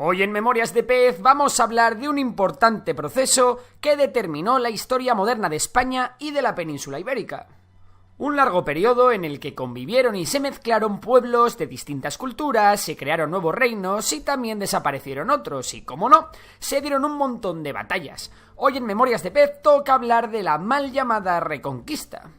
Hoy en Memorias de Pez vamos a hablar de un importante proceso que determinó la historia moderna de España y de la península ibérica. Un largo periodo en el que convivieron y se mezclaron pueblos de distintas culturas, se crearon nuevos reinos y también desaparecieron otros, y como no, se dieron un montón de batallas. Hoy en Memorias de Pez toca hablar de la mal llamada Reconquista.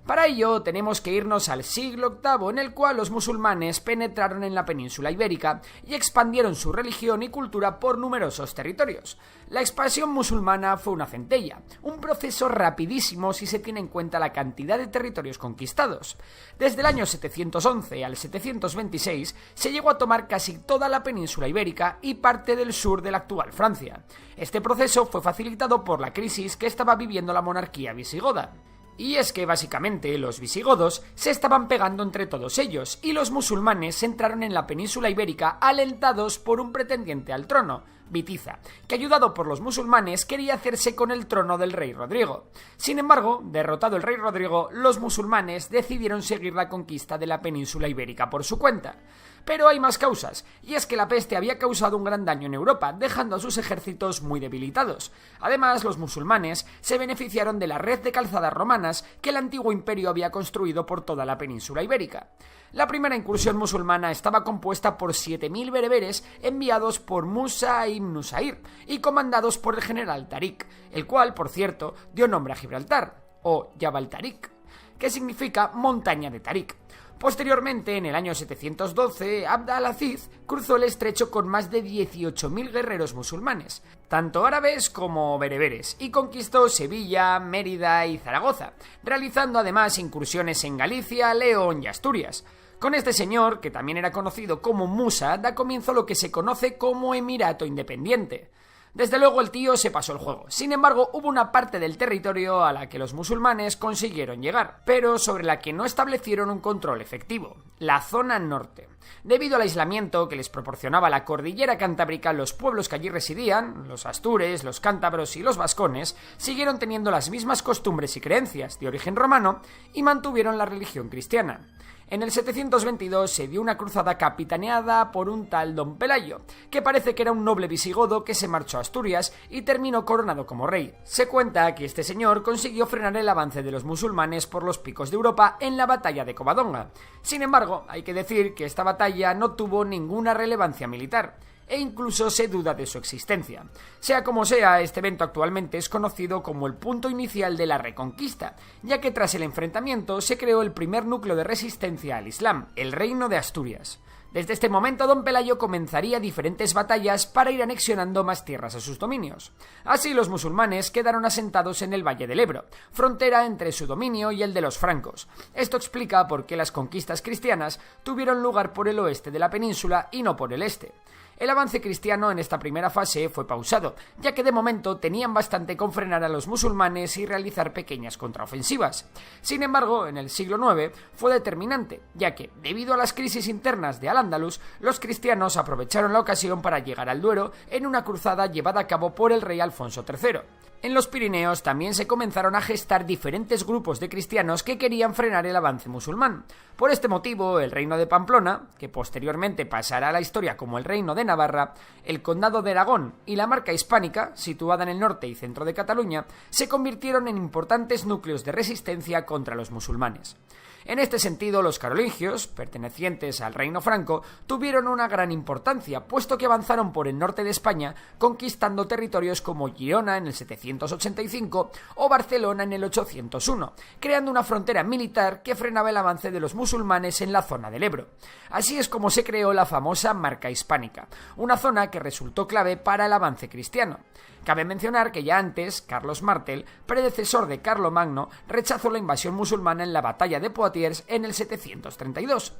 Para ello tenemos que irnos al siglo VIII, en el cual los musulmanes penetraron en la península ibérica y expandieron su religión y cultura por numerosos territorios. La expansión musulmana fue una centella, un proceso rapidísimo si se tiene en cuenta la cantidad de territorios conquistados. Desde el año 711 al 726 se llegó a tomar casi toda la península ibérica y parte del sur de la actual Francia. Este proceso fue facilitado por la crisis que estaba viviendo la monarquía visigoda. Y es que básicamente los visigodos se estaban pegando entre todos ellos y los musulmanes entraron en la península ibérica alentados por un pretendiente al trono, Witiza, que ayudado por los musulmanes quería hacerse con el trono del rey Rodrigo. Sin embargo, derrotado el rey Rodrigo, los musulmanes decidieron seguir la conquista de la península ibérica por su cuenta. Pero hay más causas, y es que la peste había causado un gran daño en Europa, dejando a sus ejércitos muy debilitados. Además, los musulmanes se beneficiaron de la red de calzadas romanas que el antiguo imperio había construido por toda la península ibérica. La primera incursión musulmana estaba compuesta por 7.000 bereberes enviados por Musa ibn Nusair y comandados por el general Tarik, el cual, por cierto, dio nombre a Gibraltar, o Jabal Tarik, que significa montaña de Tarik. Posteriormente, en el año 712, Abd al-Aziz cruzó el estrecho con más de 18.000 guerreros musulmanes, tanto árabes como bereberes, y conquistó Sevilla, Mérida y Zaragoza, realizando además incursiones en Galicia, León y Asturias. Con este señor, que también era conocido como Musa, da comienzo lo que se conoce como Emirato Independiente. Desde luego el tío se pasó el juego. Sin embargo, hubo una parte del territorio a la que los musulmanes consiguieron llegar, pero sobre la que no establecieron un control efectivo: la zona norte. Debido al aislamiento que les proporcionaba la cordillera cantábrica, los pueblos que allí residían, los astures, los cántabros y los vascones, siguieron teniendo las mismas costumbres y creencias de origen romano y mantuvieron la religión cristiana. En el 722 se dio una cruzada capitaneada por un tal Don Pelayo, que parece que era un noble visigodo que se marchó a Asturias y terminó coronado como rey. Se cuenta que este señor consiguió frenar el avance de los musulmanes por los picos de Europa en la batalla de Covadonga. Sin embargo, hay que decir que esta batalla no tuvo ninguna relevancia militar, e incluso se duda de su existencia. Sea como sea, este evento actualmente es conocido como el punto inicial de la Reconquista, ya que tras el enfrentamiento se creó el primer núcleo de resistencia al Islam, el Reino de Asturias. Desde este momento, Don Pelayo comenzaría diferentes batallas para ir anexionando más tierras a sus dominios. Así, los musulmanes quedaron asentados en el Valle del Ebro, frontera entre su dominio y el de los francos. Esto explica por qué las conquistas cristianas tuvieron lugar por el oeste de la península y no por el este. El avance cristiano en esta primera fase fue pausado, ya que de momento tenían bastante con frenar a los musulmanes y realizar pequeñas contraofensivas. Sin embargo, en el siglo IX fue determinante, ya que, debido a las crisis internas de Al-Ándalus, los cristianos aprovecharon la ocasión para llegar al Duero en una cruzada llevada a cabo por el rey Alfonso III. En los Pirineos también se comenzaron a gestar diferentes grupos de cristianos que querían frenar el avance musulmán. Por este motivo, el reino de Pamplona, que posteriormente pasará a la historia como el reino de Navarra, el condado de Aragón y la Marca Hispánica, situada en el norte y centro de Cataluña, se convirtieron en importantes núcleos de resistencia contra los musulmanes. En este sentido, los carolingios, pertenecientes al reino franco, tuvieron una gran importancia, puesto que avanzaron por el norte de España, conquistando territorios como Girona en el 785 o Barcelona en el 801, creando una frontera militar que frenaba el avance de los musulmanes en la zona del Ebro. Así es como se creó la famosa Marca Hispánica, una zona que resultó clave para el avance cristiano. Cabe mencionar que ya antes, Carlos Martel, predecesor de Carlomagno, rechazó la invasión musulmana en la batalla de Poitiers en el 732.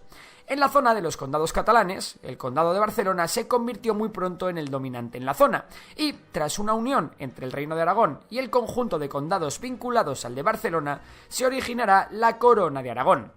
En la zona de los condados catalanes, el condado de Barcelona se convirtió muy pronto en el dominante en la zona, y tras una unión entre el Reino de Aragón y el conjunto de condados vinculados al de Barcelona, se originará la Corona de Aragón.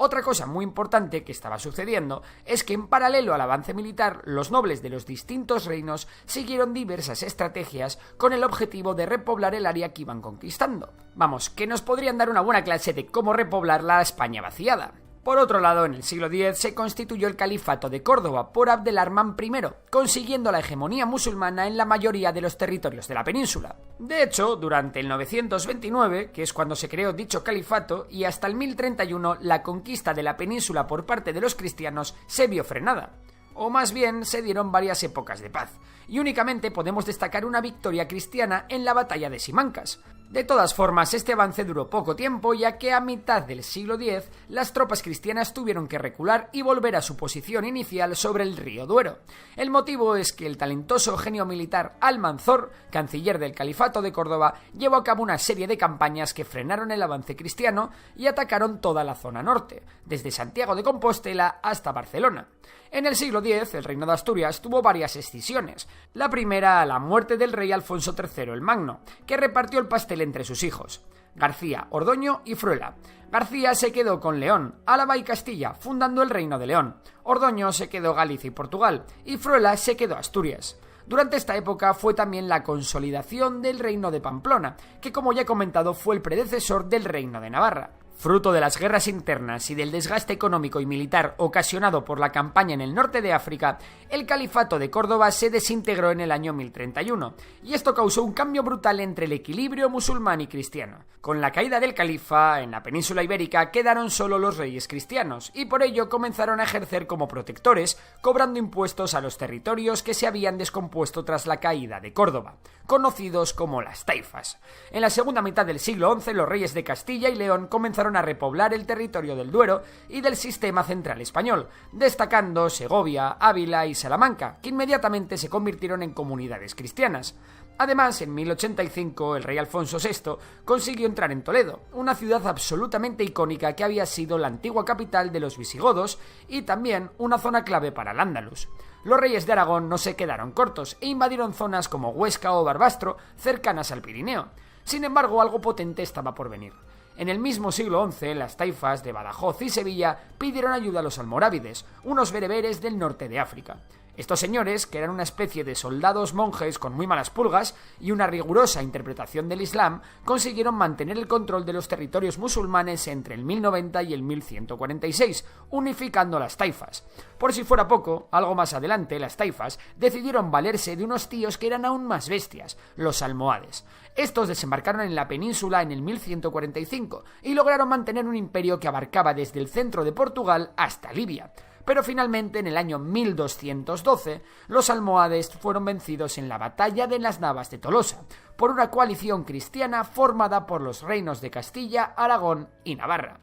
Otra cosa muy importante que estaba sucediendo es que en paralelo al avance militar, los nobles de los distintos reinos siguieron diversas estrategias con el objetivo de repoblar el área que iban conquistando. Vamos, que nos podrían dar una buena clase de cómo repoblar la España vaciada. Por otro lado, en el siglo X se constituyó el Califato de Córdoba por Abdelarmán I, consiguiendo la hegemonía musulmana en la mayoría de los territorios de la península. De hecho, durante el 929, que es cuando se creó dicho califato, y hasta el 1031, la conquista de la península por parte de los cristianos se vio frenada. O más bien, se dieron varias épocas de paz, y únicamente podemos destacar una victoria cristiana en la batalla de Simancas. De todas formas, este avance duró poco tiempo, ya que a mitad del siglo X las tropas cristianas tuvieron que recular y volver a su posición inicial sobre el río Duero. El motivo es que el talentoso genio militar Almanzor, canciller del Califato de Córdoba, llevó a cabo una serie de campañas que frenaron el avance cristiano y atacaron toda la zona norte, desde Santiago de Compostela hasta Barcelona. En el siglo X, el reino de Asturias tuvo varias escisiones. La primera a la muerte del rey Alfonso III el Magno, que repartió el pastel entre sus hijos, García, Ordoño y Fruela. García se quedó con León, Álava y Castilla, fundando el reino de León. Ordoño se quedó Galicia y Portugal, y Fruela se quedó Asturias. Durante esta época fue también la consolidación del reino de Pamplona, que como ya he comentado fue el predecesor del reino de Navarra. Fruto de las guerras internas y del desgaste económico y militar ocasionado por la campaña en el norte de África, el Califato de Córdoba se desintegró en el año 1031, y esto causó un cambio brutal entre el equilibrio musulmán y cristiano. Con la caída del califa, en la península ibérica quedaron solo los reyes cristianos, y por ello comenzaron a ejercer como protectores, cobrando impuestos a los territorios que se habían descompuesto tras la caída de Córdoba, conocidos como las taifas. En la segunda mitad del siglo XI, los reyes de Castilla y León comenzaron a repoblar el territorio del Duero y del sistema central español, destacando Segovia, Ávila y Salamanca, que inmediatamente se convirtieron en comunidades cristianas. Además, en 1085, el rey Alfonso VI consiguió entrar en Toledo, una ciudad absolutamente icónica que había sido la antigua capital de los visigodos y también una zona clave para el Andalus. Los reyes de Aragón no se quedaron cortos e invadieron zonas como Huesca o Barbastro, cercanas al Pirineo. Sin embargo, algo potente estaba por venir. En el mismo siglo XI, las taifas de Badajoz y Sevilla pidieron ayuda a los almorávides, unos bereberes del norte de África. Estos señores, que eran una especie de soldados monjes con muy malas pulgas y una rigurosa interpretación del Islam, consiguieron mantener el control de los territorios musulmanes entre el 1090 y el 1146, unificando las taifas. Por si fuera poco, algo más adelante, las taifas decidieron valerse de unos tíos que eran aún más bestias, los almohades. Estos desembarcaron en la península en el 1145 y lograron mantener un imperio que abarcaba desde el centro de Portugal hasta Libia. Pero finalmente, en el año 1212, los almohades fueron vencidos en la batalla de las Navas de Tolosa, por una coalición cristiana formada por los reinos de Castilla, Aragón y Navarra.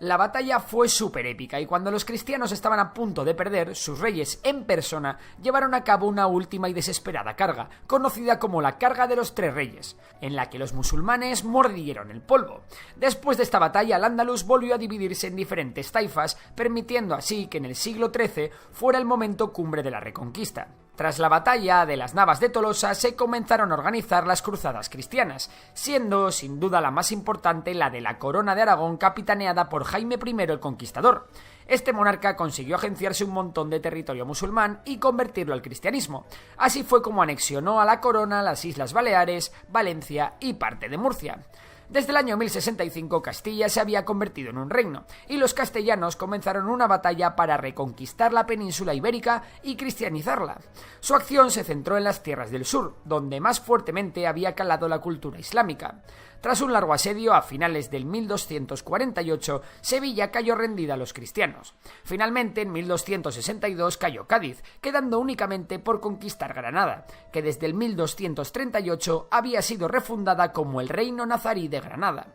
La batalla fue súper épica y cuando los cristianos estaban a punto de perder, sus reyes en persona llevaron a cabo una última y desesperada carga, conocida como la Carga de los Tres Reyes, en la que los musulmanes mordieron el polvo. Después de esta batalla, el Andalus volvió a dividirse en diferentes taifas, permitiendo así que en el siglo XIII fuera el momento cumbre de la Reconquista. Tras la batalla de las Navas de Tolosa se comenzaron a organizar las cruzadas cristianas, siendo sin duda la más importante la de la Corona de Aragón capitaneada por Jaime I el Conquistador. Este monarca consiguió agenciarse un montón de territorio musulmán y convertirlo al cristianismo. Así fue como anexionó a la corona las Islas Baleares, Valencia y parte de Murcia. Desde el año 1065 Castilla se había convertido en un reino, y los castellanos comenzaron una batalla para reconquistar la península ibérica y cristianizarla. Su acción se centró en las tierras del sur, donde más fuertemente había calado la cultura islámica. Tras un largo asedio, a finales del 1248, Sevilla cayó rendida a los cristianos. Finalmente, en 1262 cayó Cádiz, quedando únicamente por conquistar Granada, que desde el 1238 había sido refundada como el Reino Nazarí de Granada.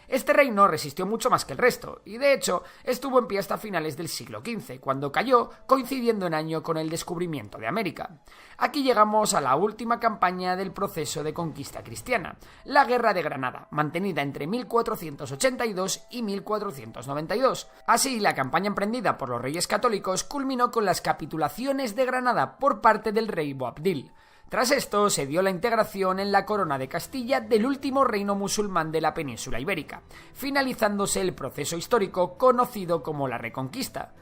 Este reino resistió mucho más que el resto, y de hecho estuvo en pie hasta finales del siglo XV, cuando cayó, coincidiendo en año con el descubrimiento de América. Aquí llegamos a la última campaña del proceso de conquista cristiana, la Guerra de Granada, mantenida entre 1482 y 1492. Así, la campaña emprendida por los reyes católicos culminó con las capitulaciones de Granada por parte del rey Boabdil. Tras esto se dio la integración en la corona de Castilla del último reino musulmán de la península ibérica, finalizándose el proceso histórico conocido como la Reconquista.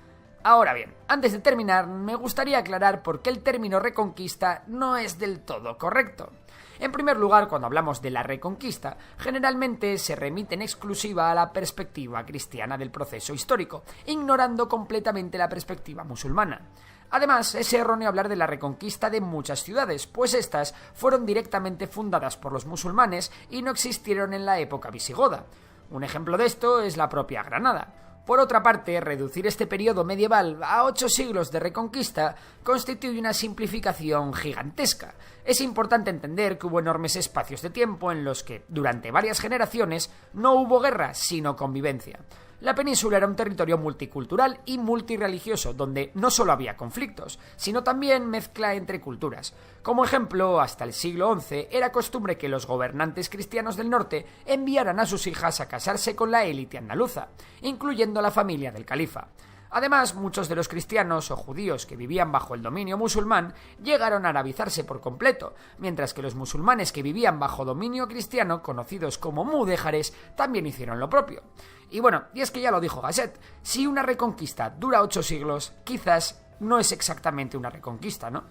Ahora bien, antes de terminar, me gustaría aclarar por qué el término reconquista no es del todo correcto. En primer lugar, cuando hablamos de la reconquista, generalmente se remite en exclusiva a la perspectiva cristiana del proceso histórico, ignorando completamente la perspectiva musulmana. Además, es erróneo hablar de la reconquista de muchas ciudades, pues estas fueron directamente fundadas por los musulmanes y no existieron en la época visigoda. Un ejemplo de esto es la propia Granada. Por otra parte, reducir este periodo medieval a 8 siglos de reconquista constituye una simplificación gigantesca. Es importante entender que hubo enormes espacios de tiempo en los que, durante varias generaciones, no hubo guerra, sino convivencia. La península era un territorio multicultural y multirreligioso, donde no solo había conflictos, sino también mezcla entre culturas. Como ejemplo, hasta el siglo XI era costumbre que los gobernantes cristianos del norte enviaran a sus hijas a casarse con la élite andaluza, incluyendo la familia del califa. Además, muchos de los cristianos o judíos que vivían bajo el dominio musulmán llegaron a arabizarse por completo, mientras que los musulmanes que vivían bajo dominio cristiano, conocidos como mudéjares, también hicieron lo propio. Y bueno, y es que ya lo dijo Gasset, si una reconquista dura 8 siglos, quizás no es exactamente una reconquista, ¿no?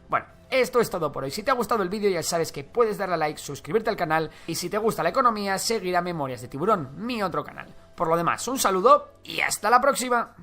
Bueno, esto es todo por hoy. Si te ha gustado el vídeo ya sabes que puedes darle a like, suscribirte al canal y si te gusta la economía, seguir a Memorias de Tiburón, mi otro canal. Por lo demás, un saludo y hasta la próxima.